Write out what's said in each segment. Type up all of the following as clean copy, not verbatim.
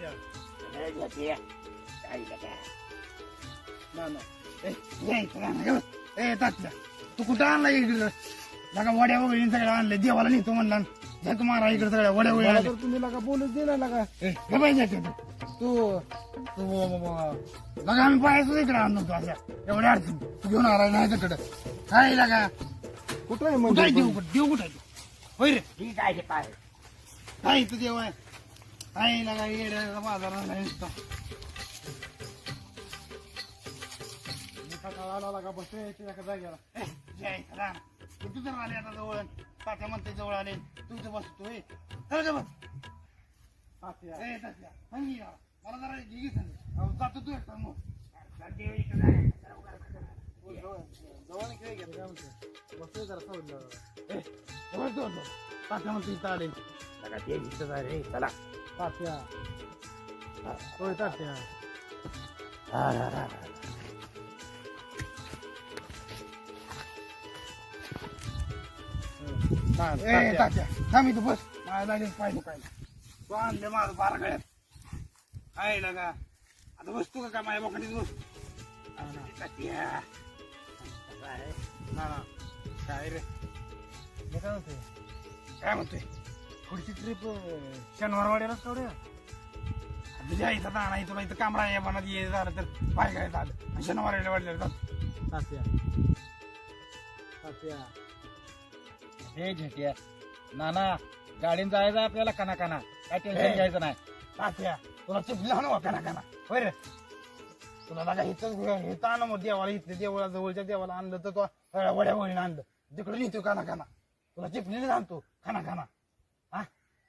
तात्या अरे घेते काही का ना ना ए तात्या तू कुठं आणला इकडं लगा वड्या वगैरे सगळं आणले देवाला नेतो म्हणला जा तुम्हाला इकडे सगळ्या वड्या वगैरे तर तुम्ही लगा बोलूच दिला लगा तू लगा आम्ही पाहायचो इकडे आणलो तू अशा एवढ्या अडचण तू घेऊन आला नाही तिकडं काय लागा कुठं आहे कुठं म्हणजे देऊ कुठं आहे होय रे ठीक आहे पाय काय इथं देव आहे काय लागा येड्या बाजारात नाही नुसता. काळाला लगा बसले एका जागेला ए, जय सलाम. तू तर आले आता जवळ तात्या म्हणते जवळ आले तू तर बसतोय चल का बस तात्या ए तात्या सांगी यार. मला जरा घे सांग जातो तू एकटा मग जवळ काय घेत काय म्हणते बसले जरा सावलं ए जवळ तो तात्या म्हणते इथं आले लगा ते दिसत आहे रे चला तात्या होय तात्या ए तात्या थांब इथं बस माझ्या लागेल पाहिजे काय तू आणले माझं बारा गळ्यात काय लागा आता बसतो का काय माझ्या बोकांडीत बस तात्या ना ना काय रे मी काय म्हणते काय म्हणतोय पुढची ट्रिप शनिवारवाड्यालाच काढूया तुझ्या आईचा दाणा आहे तुला इथं कामरा या मनात ये झालं तर पाय काय झालं शनिवारवाड्याला वाढलेलं जात तात्या तात्या हे झेट्या नाना गाडीन जायचं आपल्याला काना काना काय टेन्शन घ्यायचं नाही तात्या तुला चिपला ना काना काना होय रे तुला लागा इथं आणलं मग देवाला इथल्या देवळा जवळच्या देवाला आणलं तर तो वड्या वळीनं आणलं तिकडे नेतो काना काना तुला चिपलीने आणतो खाना खाना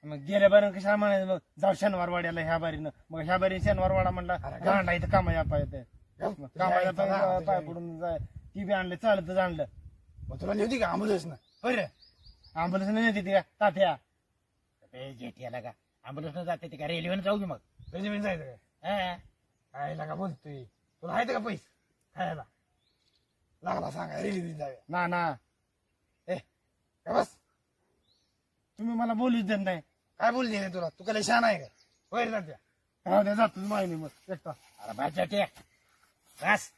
मग गेल्या बारीनं कशा म्हणायचं मग जाऊ शनिवार वाड्याला ह्या बारीनं मग ह्या बारी शनिवार वाडा म्हणला गांडा इथं कामाया पाय कामाया पाय पडून जाय ती बी आणलं चालतच आणलं मग तुला नेवती का आंबुलच ना होय रे अँब्युलन्स नाही येते का तात्या झेट्याला का अँब्युलन्स जाते ते का रेल्वेनं जाऊ की मग रेल्वेने जायचं काय हा. काय लागा बोलतोय तुला आहेत का पैसे खायला लागला सांगा रेल्वे जाऊया ना ना ए काय बस तुम्ही मला बोलूच देत नाही काय बोलली रे तुला तू काय शान आहे का होय रे तात्या राहू द्या जातो माहिती मग एकटा अरे बाच्या बस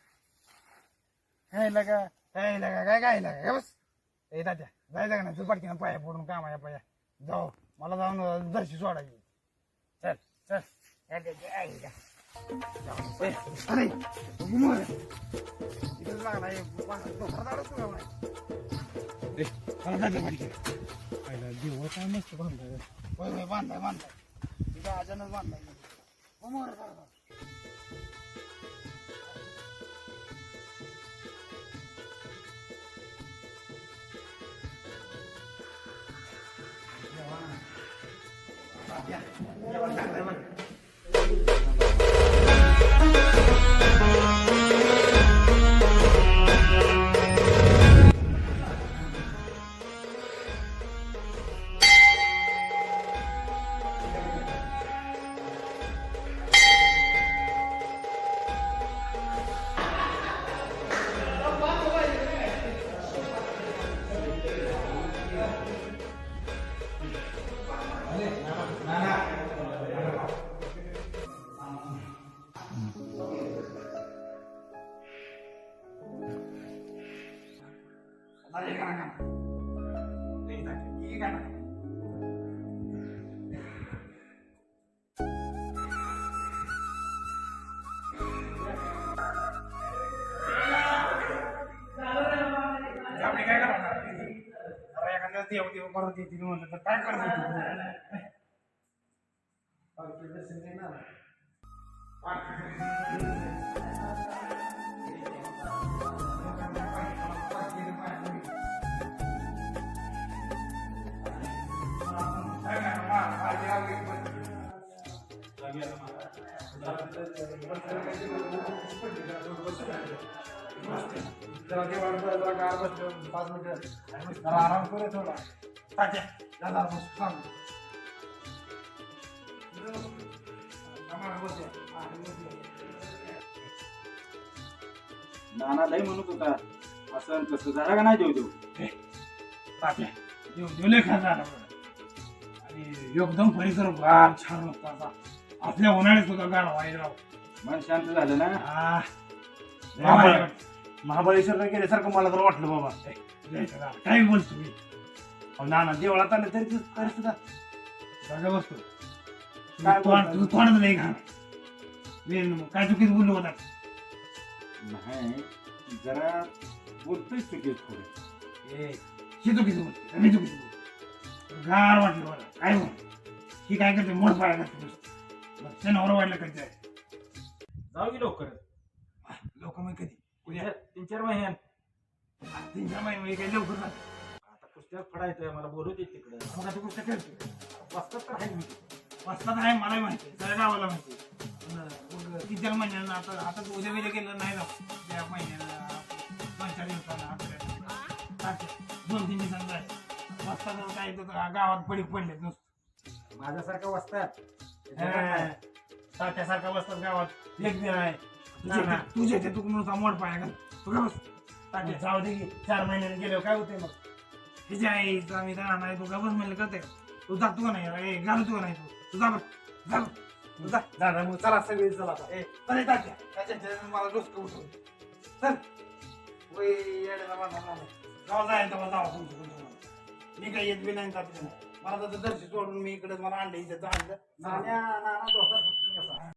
काय लगा काय लागा काय लागा काय बस ए तात्या जायचं का नाही तू पटकीनं पाया पडून कामाया पाया जाऊ मला जाऊन दर्शी सोडायची चल चल अरे घुमर इकडे लागला देव काय मस्त बांधलाय होय बांधलाय तिथं अचानक बांधलाय घुमर देव परत येतील म्हणलं तर काय करत पाच मिनिट आराम करे थोडा तात्या दादा सांग नाना लय म्हणत होता असं कसं जरा का नाही देऊ देऊ तात्या देव दिले खाणार आणि एकदम परिसर फार छान होता आपल्या उन्हाळ्यात सुद्धा गार व्हायला राव. मन शांत झालं ना. आ, लय महाबळ- भारी वाटतं. महाबळेश्वरला गेल्यासारखं मला तर वाटलं बाबा. जायचं गार. काय बोलतो मी अहो, नाना देवळात आलं तरी सुद्धा जागा बसतो काय बोलतो? तुझं तोंडात नाही घाण मी काय चुकीच बोललो होता नाही जरा बोलतोय चुकीत थोडं. हे चुकीचं बोलतो मी चुकीचं बोलतो गार वाटलं मला काय बोल ही काय करते मोठ पाया घालते नवरा वाटलं कधी आहे जाऊ की लवकर. लोक मग कधी उद्या 3-4 महिन्यात 3-4 महिने काही लवकर जात आता कुस्त्या फडायचंय मला बोलू दे तिकडे. मग आता गोष्ट करतो वाजतात तर आहे मी. वाचतात आहे मला माहिती आहे सगळ्या गावाला माहिती आहे. मग 3-4 महिन्यानं आता उद्या बिद्या गेलं नाही जाऊ त्या महिन्याला 2-4 दिवसाला आपल्या 2-3 दिवसांना जायचं वाचतात काय तर गावात पडले नुसतं माझ्यासारखं वाजतात. तात्यासारखा बसतात गावात एक दिन आहे तुझ्या ते तू नुसता मोड पाया घाल तू का बस तात्या जाऊ दे की 4 महिन्याने गेल्यावर काय होते मग. तिच्या आई आम्ही जाणार नाही तू का बस म्हणलं करते तू जातो का नाही घालू तू का नाही तू जा बस घाल तू जा झालं मग चला सगळी चला आता. चल तात्या त्याच्या मला डोसकं उठवलं चल वय येड्याला माझा गाव जायचं मला जावा तुमचं मी काही येत बी नाही तात्या मला तर दर्शी सोडून मी इकडे मला आणलं इथे आणलं नाना, नाना, डोक्यात